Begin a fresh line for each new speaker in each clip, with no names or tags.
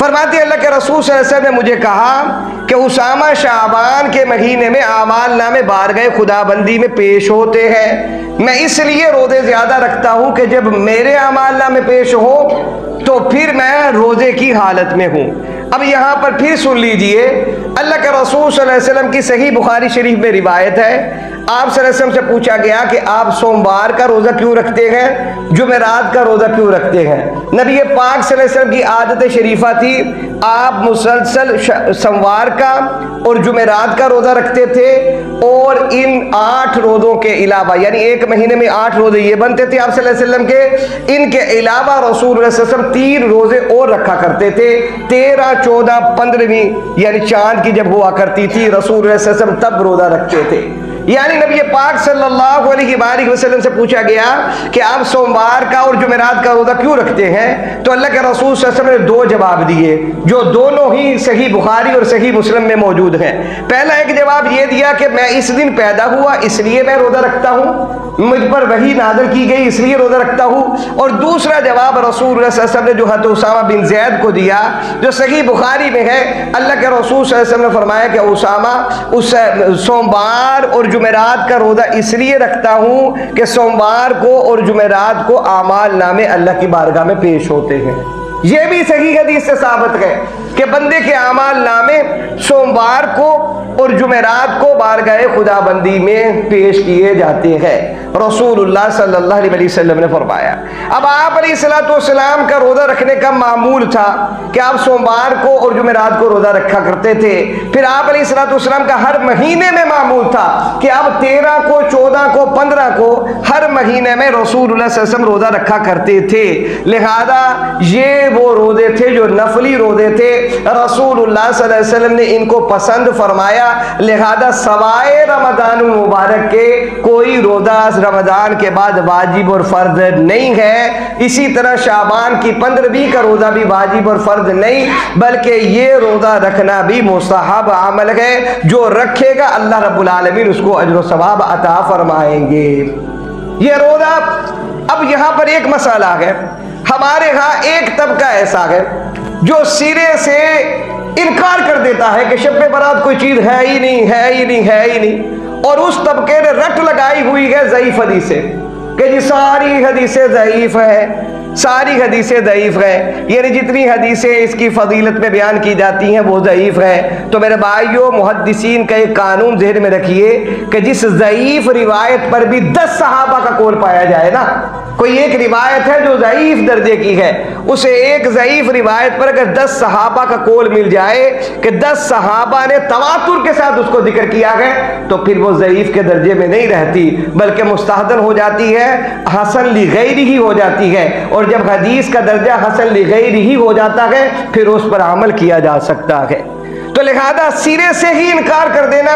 फरमाते अल्लाह के रसूल सल्लल्लाहु अलैहि वसल्लम ने मुझे कहा कि उसामा शाबान के महीने में आमाल नामे बारगाह खुदाबंदी में पेश होते हैं। मैं इसलिए रोज़े ज़्यादा रखता हूँ कि जब मेरे आमाल नामे पेश हो तो फिर मैं रोज़े की हालत में हूँ। अब यहाँ पर फिर सुन लीजिए, अल्लाह के रसूल सल्लल्लाहु अलैहि वसल्लम की सही बुखारी शरीफ में रिवायत है, आप सल्लल्लाहु अलैहि वसल्लम से पूछा गया कि आप सोमवार का रोज़ा क्यों रखते हैं, जुमेरात का रोज़ा क्यों रखते हैं। नबी पाक सल्लल्लाहु अलैहि वसल्लम की आदत शरीफा थी, आप मुसलसल सोमवार का और जुमेरात का रोज़ा रखते थे और इन 8 रोज़ों के अलावा, यानी एक महीने में 8 रोज़े ये बनते थे आप सल्लल्लाहु अलैहि वसल्लम के, इनके अलावा रसूल सल्लल्लाहु अलैहि वसल्लम 3 रोज़े और रखा करते थे। 13, 14, 15वीं यानी चांद की जब हुआ करती थी रसूल सल्लल्लाहु अलैहि वसल्लम तब रोज़ा रखते थे। यानी नबी पाक सल्लल्लाहु अलैहि वसल्लम से पूछा गया कि आप सोमवार का और जुमेरात का रोज़ा क्यों रखते हैं, तो अल्लाह के रसूल सल्लल्लाहु अलैहि वसल्लम ने 2 जवाब दिए जो दोनों ही सही बुखारी और सही मुस्लिम में मौजूद हैं। पहला एक जवाब ये दिया कि मैं इस दिन पैदा हुआ इसलिए मैं रोज़ा रखता हूँ, मुझ पर वही नाज़िल की गई इसलिए रोज़ा रखता हूँ। और दूसरा जवाब रसूल सल्लल्लाहु अलैहि वसल्लम ने जो हज़रत उसामा बिन ज़ैद को दिया जो सही बुखारी में है, अल्लाह के रसूल सल्लल्लाहु अलैहि वसल्लम ने फरमाया कि उसामा उस सोमवार और जुमेरात का रोज़ा इसलिए रखता हूँ कि सोमवार को और जुमेरात को आमाल नामे अल्लाह की बारगाह में पेश होते हैं। यह भी सही हदीस से साबित है कि बंदे के आमाल नामे सोमवार को और जुमेरात को बारगाह खुदाबंदी में पेश किए जाते हैं, रसूलुल्लाह सल्लल्लाहु अलैहि वसल्लम ने फरमाया। अब आप अलैहिस्सलाम का रोज़ा रखने का मामूल था कि आप सोमवार को और जुमेरात को रोज़ा रखा करते थे। फिर आप अलैहिस्सलाम का हर महीने में मामूल था कि आप 13 को, 14 को, 15 को हर महीने में रसूलुल्लाह सल्लल्लाहु अलैहि वसल्लम रोज़ा रखा करते थे। लिहाजा ये वो रोज़े थे जो नफली रोज़े थे, रसूलुल्लाह सल्लल्लाहु अलैहि वसल्लम ने इनको पसंद फरमाया। लिहाजा सवाए रमज़ान मुबारक के कोई रोज़ा रमज़ान के बाद वाजिब और फ़र्ज नहीं है। इसी तरह शाबान की 15वीं का रोज़ा भी वाजिब और फ़र्ज नहीं, बल्कि ये रोज़ा रखना भी मुस्तहब अमल है। जो रखेगा अल्लाह रब्बुल आलमीन उसको अजर व सवाब अता फरमाएंगे। ये रोज़ा, अब यहाँ पर एक मसला है, हमारे यहाँ एक तबका ऐसा है जो सिरे से इनकार कर देता है कि शब बारात कोई चीज़ है ही नहीं, है ही नहीं, है ही नहीं, और उस तबके ने रट लगाई हुई है ज़ईफ़ हदीसें कि जी सारी हदीसें ज़ईफ़ है, सारी हदीसें ज़ईफ़ है, यानी जितनी हदीसें इसकी फजीलत में बयान की जाती हैं वो ज़ईफ़ है। तो मेरे भाइयों, मुहद्दिसीन का एक कानून ज़हन में रखिए कि जिस ज़ईफ़ रिवायत पर भी 10 सहाबा का कौल पाया जाए ना, कोई एक रिवायत है जो ज़ईफ़ दर्जे की है, उसे एक ज़ईफ़ रिवायत पर अगर 10 सहाबा का कौल मिल जाए कि 10 सहाबा ने तवातुर के साथ उसको जिक्र किया है, तो फिर वो ज़ईफ़ के दर्जे में नहीं रहती, बल्कि मुस्तहदन हो जाती है, हसन लिगैरिही हो जाती है। और जब हदीस का दर्जा हसन लिगैरिही हो जाता है फिर उस पर अमल किया जा सकता है। तो लिहाजा सिरे से ही इनकार कर देना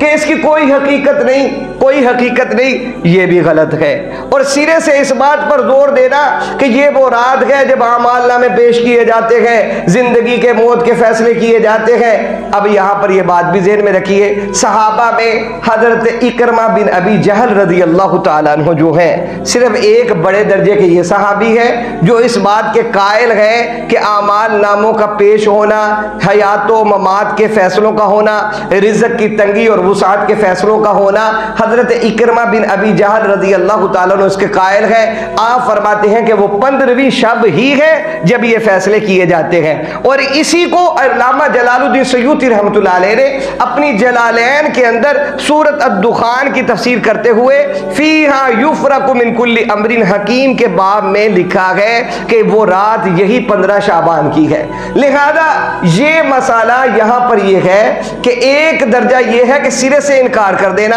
कि इसकी कोई हकीकत नहीं, कोई हकीकत नहीं, ये भी गलत है। और सिरे से इस बात पर जोर देना कि ये वो रात है जब आमाल नामे पेश किए जाते हैं, जिंदगी के मौत के फैसले किए जाते हैं। अब यहाँ पर यह बात भी ज़हन में रखिए, सहाबा में हजरत इकरमा बिन अबी जहल रज़ी अल्लाह तआला अन्हु जो है सिर्फ एक बड़े दर्जे के ये सहाबी है जो इस बात के कायल है कि आमाल नामों का पेश होना, हयातो ममात के फैसलों का होना, रिज़्क़ की तंगी और वुसात के फैसलों का होना, हजरत इकरमा बिन अबी जहल रज़ी अल्लाह तआला अन्हु इसके कायल है। आप फरमाते हैं कि वो 15वीं शब ही है जब ये फैसले किए जाते हैं। और इसी को अल्लामा जलालुद्दीन सयूती रहमतुल्लाह अलैह ने अपनी जलालैन के अंदर सूरत अद-दुखान की तफसीर करते हुए फीहा युफ़रक़ु मिन कुल्ली अम्रिन हकीम के बाब में लिखा है कि वो रात यही 15 शाबान की है। लिहाजा ये मसाला यहाँ पर यह है कि एक दर्जा यह है कि सिरे से इनकार कर देना,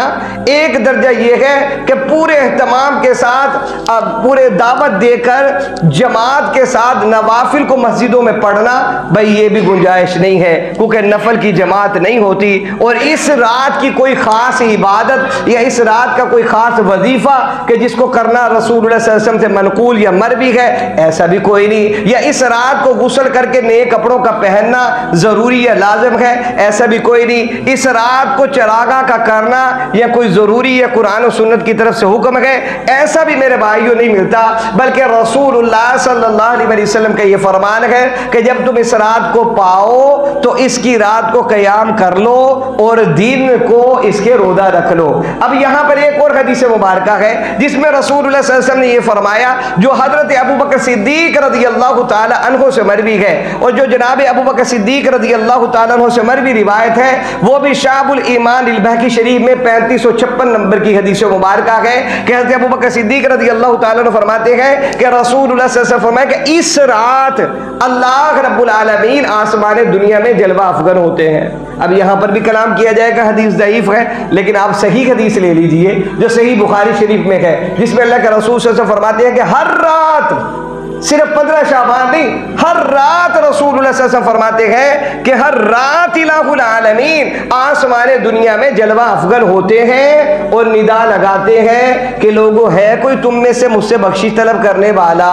एक दर्जा यह है कि पूरे एहतमाम के साथ पूरे दावत देकर जमात के साथ नवाफिल को मस्जिदों में पढ़ना, भाई ये भी गुंजाइश नहीं है क्योंकि नफल की जमात नहीं होती। और इस रात की कोई खास इबादत या इस रात का कोई खास वजीफा कि जिसको करना रसूलुल्लाह सल्लल्लाहु अलैहि वसल्लम से मनकूल या मरवी है, ऐसा भी कोई नहीं। या इस रात को गुस्ल करके नए कपड़ों का पहनना जरूरी या लाजिम है, ऐसा भी कोई नहीं। इस रात को चरागा का करना या कोई जरूरी ज़रूरी है, कुरान और सुन्नत की तरफ से हुक्म है, ऐसा भी मेरे भाइयों नहीं मिलता। बल्कि रसूलुल्लाह सल्लल्लाहु अलैहि वसल्लम का ये फरमान है कि जब तुम इस रात को पाओ तो इसकी रात को क़याम कर लो और दिन को इसके रोज़ा रख लो। अब यहाँ पर एक और हदीस मुबारक है जिसमें रसूलुल्लाह सल्लल्लाहु अलैहि वसल्लम ने ये फरमाया, जो हज़रत अबू बकर सिद्दीक़ रज़ियल्लाहु ताला अन्हु से मरवी है और जो जनाब अबू बकर सिद्दीक़ रज़ियल्लाहु ताला अन्हु से मरवी रिवायत है, वो भी शाबुल ईमान अल-बहकी शरीफ में 3556 नंबर की हदीस मुबारक है कि हज़रत अबू बकर सिद्दीक़ रज़ियल्लाहु ताला अन्हु फरमाते हैं कि रसूलुल्लाह सल्लल्लाहु अलैहि वसल्लम फरमाया कि इस रात अल्लाह रब्बुल आलमीन आसमान दुनिया में जलवा अफगन होते हैं। अब यहाँ पर भी कलाम किया जाएगा हदीस ज़ईफ़ है, लेकिन आप सही हदीस ले लीजिए जो सही बुखारी शरीफ में है, जिसमें अल्लाह के रसूल सल्लल्लाहु अलैहि वसल्लम फरमाते हैं कि हर रात, सिर्फ 15 शाबान नहीं, हर रात रसूलुल्लाह सल्लल्लाहु अलैहि वसल्लम फरमाते हैं कि हर रात इलाहुल आलमीन आसमान दुनिया में जलवा अफगन होते हैं और निदा लगाते हैं कि लोगों, है कोई तुम में से मुझसे बख्शिश तलब करने वाला,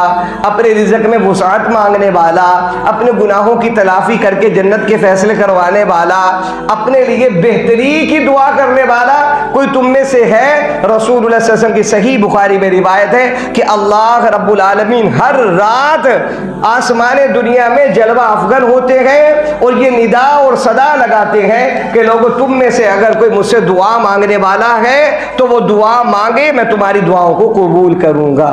अपने रिज़्क़ में वुसाअत मांगने वाला, अपने गुनाहों की तलाफ़ी करके जन्नत के फैसले करवाने वाला, अपने लिए बेहतरी की दुआ करने वाला कोई तुम में से है? रसूलुल्लाह सल्लल्लाहु अलैहि वसल्लम की सही बुखारी में रिवायत है कि अल्लाह रब्बुल आलमीन हर रात आसमान दुनिया में जलवा अफगन होते हैं और ये निदा और सदा लगाते हैं कि लोगों, तुम में से अगर कोई मुझसे दुआ मांगने वाला है तो वो दुआ मांगे, मैं तुम्हारी दुआओं को कबूल करूंगा।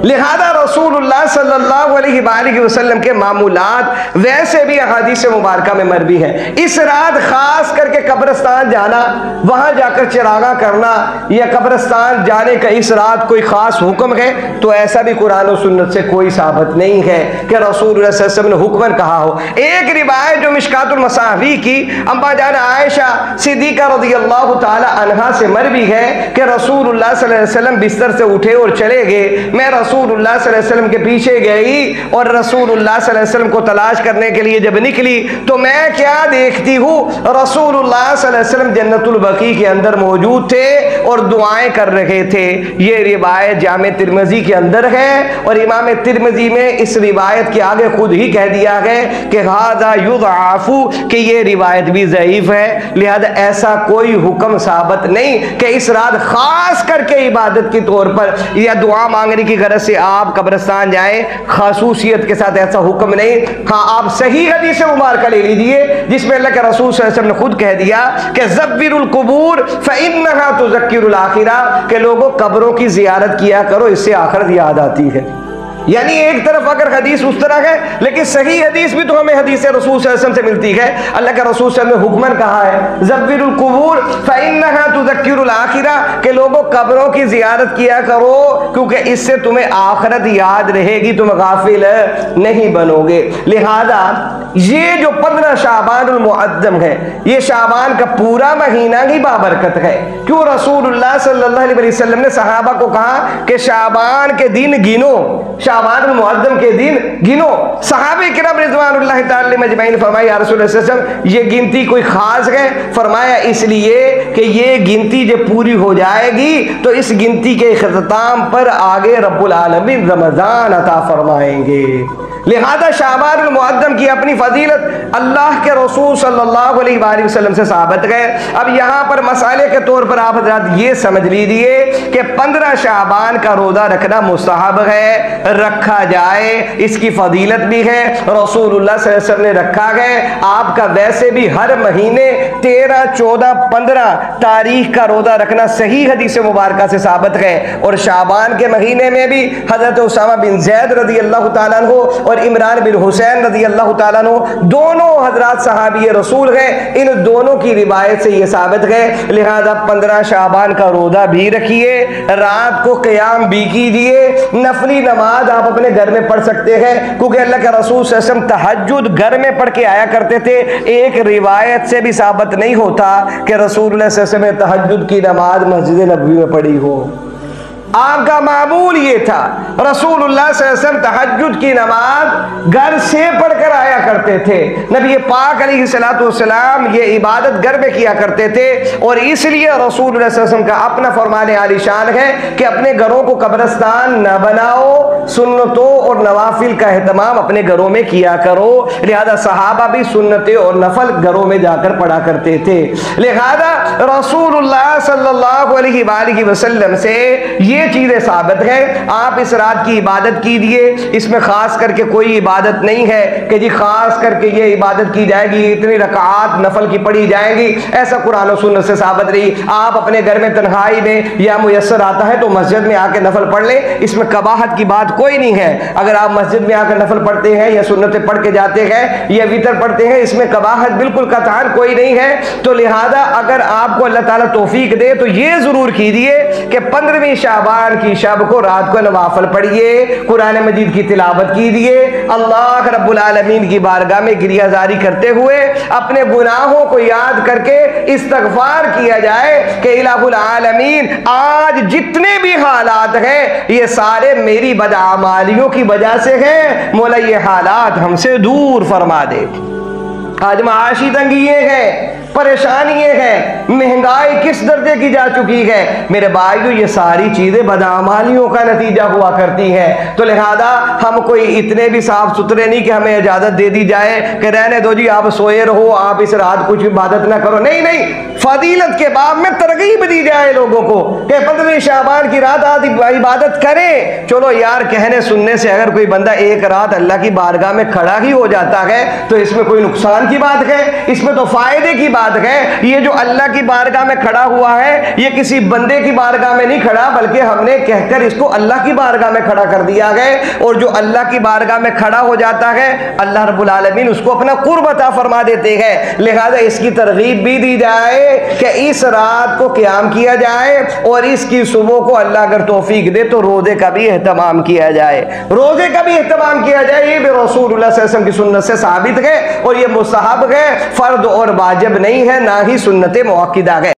लिहाजा रसूलुल्लाह सल्लल्लाहु अलैहि वसल्लम के मामूलात वैसे भी अहादीस मुबारका में मरवी है। इस रात खास करके कब्रिस्तान जाना, वहां जाकर चिरागा करना या कब्रिस्तान जाने का इस रात कोई खास हुक्म है तो ऐसा भी कुरान और सुन्नत से कोई साबित नहीं है कि रसूलुल्लाह सल्लल्लाहु अलैहि वसल्लम ने हुक्मन कहा हो। एक रिवायत जो मिशकातुल मसावी की अम्मा जान आयशा सिद्दीक़ा रज़ियल्लाहु ताला अन्हा से मरवी है कि रसूलुल्लाह सल्लल्लाहु अलैहि वसल्लम बिस्तर से उठे और चले गए। मैं रसूलुल्लाह सल्लल्लाहु अलैहि वसल्लम के पीछे गई और रसूलुल्लाह सल्लल्लाहु अलैहि वसल्लम को तलाश करने के लिए जब निकली तो मैं क्या देखती हूँ, रसूलुल्लाह सल्लल्लाहु अलैहि वसल्लम जन्नतुल बकी के अंदर मौजूद थे और दुआएं कर रहे थे। ये रिवायत जामे तिरमिज़ी के अंदर है और इमाम तिरमिज़ी में इस रिवायत के आगे खुद ही कह दिया है कि हाज़ा युज़अफ़ु, कि ये रिवायत भी ज़ईफ़ है। लिहाजा ऐसा कोई हुक्म साबित नहीं कि इस रात खास करके इबादत के तौर पर या दुआ मांगने की गरज से आप कब्रिस्तान जाएं, खासूसियत के साथ ऐसा हुक्म नहीं। हाँ, आप सही हदीस मुबारका ले लीजिए जिसमें अल्लाह के रसूल सल्लल्लाहु अलैहि वसल्लम ने खुद कह दिया कि ज़व्विरुल कुबूर फ़इन्नहा तुज़क्किरुल आखिरा, के लोगों कब्रों की जियारत किया करो, इससे आखिरत याद आती है। यानी एक तरफ अगर हदीस उस तरह है, लेकिन सही हदीस भी तो हमें हदीस रसूल सल्लल्लाहु अलैहि वसल्लम से मिलती है। अल्लाह के रसूल सल्लल्लाहु अलैहि वसल्लम ने हुक्मन कहा है ज़व्विरुल कुबूर फ़इन्नहा तुज़क्किरुल आखिरा, के लोगों कब्रों की जियारत किया करो क्योंकि इससे तुम्हें आखिरत याद रहेगी, तुम गाफिल नहीं बनोगे। लिहाजा ये जो 15 शाबानुल मुअज़्ज़म है, ये शाबान का पूरा महीना ही बाबरकत है। क्यों रसूलुल्लाह सल्लल्लाहु अलैहि वसल्लम ने सहाबा को कहा कि शाबान के दिन गिनो, शाबानुल मुअज़्ज़म के दिन गिनो। सहाबे किराम रिज़वानुल्लाहि तआला अलैहिम अजमईन फरमाया, या रसूल अल्लाह सल्लल्लाहु अलैहि वसल्लम, ये गिनती कोई खास है? फरमाया इसलिए कि ये गिनती जब पूरी हो जाएगी तो इस गिनती के इख्तिताम पर आगे रब्बुल आलमीन रमज़ान अता फरमाएंगे। लिहाजा शाबानुल मुअज़्ज़म की अपनी फजीलत अल्लाह के रसूल सल्लल्लाहु अलैहि वसल्लम से साबित है। अब यहाँ पर मसाले के तौर पर आप हज़रात ये समझ लीजिए कि 15 शाबान का रोज़ा रखना मुस्तहब है, रखा जाए, इसकी फजीलत भी है, रसूलुल्लाह सल्लल्लाहु अलैहि वसल्लम ने रखा है। आपका वैसे भी हर महीने 13, 14, 15 तारीख का रोज़ा रखना सही हदीस मुबारका से साबित है। और शाबान के महीने में भी हज़रत उसामा बिन ज़ैद रज़ियल्लाहु ताला अन्हु और इमरान बिन हुसैन रज़ियल्लाहु ताला अन्हु दोनों हजरात सहाबी रसूल हैं, इन दोनों की रिवायत से ये साबित है। लिहाजा 15 शाबान का रोज़ा भी रखिए, रात को क़याम भी कीजिए, नफली नमाज आप अपने घर में पढ़ सकते हैं क्योंकि अल्लाह के रसूल सल्लल्लाहु अलैहि वसल्लम तहज्जुद घर में पढ़ के आया करते थे। एक रिवायत से भी साबित नहीं होता कि रसूलुल्लाह सल्लल्लाहु अलैहि वसल्लम ने तहज्जुद की नमाज मस्जिद नबवी में पढ़ी हो। आपका मामूल ये था, रसूलुल्लाह सल्लल्लाहु अलैहि वसल्लम तहज्जुद की नमाज घर से पढ़कर आया करते करते थे। नबी पाक अलैहिस्सलाम ये इबादत घर में किया करते थे, और इसलिए रसूल सल्लल्लाहु अलैहि वसल्लम का अपना फरमान आलिशान है कि अपने घरों को कब्रिस्तान न बनाओ, सुन्नतों और नवाफिल का एहतमाम अपने घरों में किया करो। लिहाजा सहाबा भी सुन्नतें और नफल घरों में जाकर पढ़ा करते थे। लिहाजा रसूलुल्लाह सल्लल्लाहु अलैहि वसल्लम से ये चीजें साबित है। आप इस रात की इबादत कीजिए, इसमें खास करके कोई इबादत नहीं है कि जी खास करके ये इबादत की जाएगी, इतनी रकात नफल की पढ़ी जाएगी, ऐसा कुरान और सुन्नत से साबित नहीं। आप अपने घर में तन्हाई में या मुयस्सर आता है तो मस्जिद में आके नफल पढ़ ले, इसमें कबाहत की बात कोई नहीं है। अगर आप मस्जिद में आकर नफल पढ़ते हैं या सुन्नतें पढ़ के जाते हैं या वितर पढ़ते हैं, इसमें कबाहत बिल्कुल कतान कोई नहीं है। तो लिहाजा अगर आपको अल्लाह ताला तौफीक दे तो ये जरूर कीजिए कि 15वीं शाबान की शब को रात को नवाफल पढ़िए, कुरान मजीद की तिलावत कीजिए, अल्लाह रब्बुल आलमीन की बारगाह में गिरियाजारी करते हुए अपने गुनाहों को याद करके इस्तगफार किया जाए कि इलाहुल आलमीन आज जितने भी हालात हैं ये सारे मेरी बदआमालियों की वजह से हैं, मौला ये हालात हमसे दूर फरमा दे। आज माशी तंगी ये है, परेशानी ये है, महंगाई किस दर्जे की जा चुकी है। मेरे भाइयों ये सारी चीजें बदआमालियों का नतीजा हुआ करती हैं। तो लिहाजा हम कोई इतने भी साफ सुथरे नहीं कि हमें इजाजत दे दी जाए कि रहने दो जी आप सोए रहो, आप इस रात कुछ इबादत ना करो। नहीं नहीं, फजीलत के बाब में तरगीब दी जाए लोगों को कि 15वीं शाबान की रात आज इबादत करें। चलो यार, कहने सुनने से अगर कोई बंदा एक रात अल्लाह की बारगाह में खड़ा ही हो जाता है तो इसमें कोई नुकसान की बात है, इसमें तो फायदे की बात है। ये जो अल्लाह की बारगाह में खड़ा हुआ है ये किसी बंदे की बारगाह में नहीं खड़ा, बल्कि हमने कहकर इसको अल्लाह की बारगाह में खड़ा कर दिया है। और जो अल्लाह की बारगाह में खड़ा हो जाता है अल्लाह रब्बुल आलमीन उसको अपना कुर्ब अता फरमा देते हैं। लिहाजा इसकी तरगीब भी दी जाए कि इस रात को क़याम किया जाए और इसकी सुबह को अल्लाह अगर तौफीक दे तो रोजे का भी एहतमाम किया जाए, रोजे का भी एहतमाम किया जाए। ये भी रसूलुल्लाह सल्लल्लाहु अलैहि वसल्लम की सुन्नत से साबित है और ये मुस्तहब है, फर्द और वाजिब नहीं है, ना ही सुन्नत मुअक्किदा है।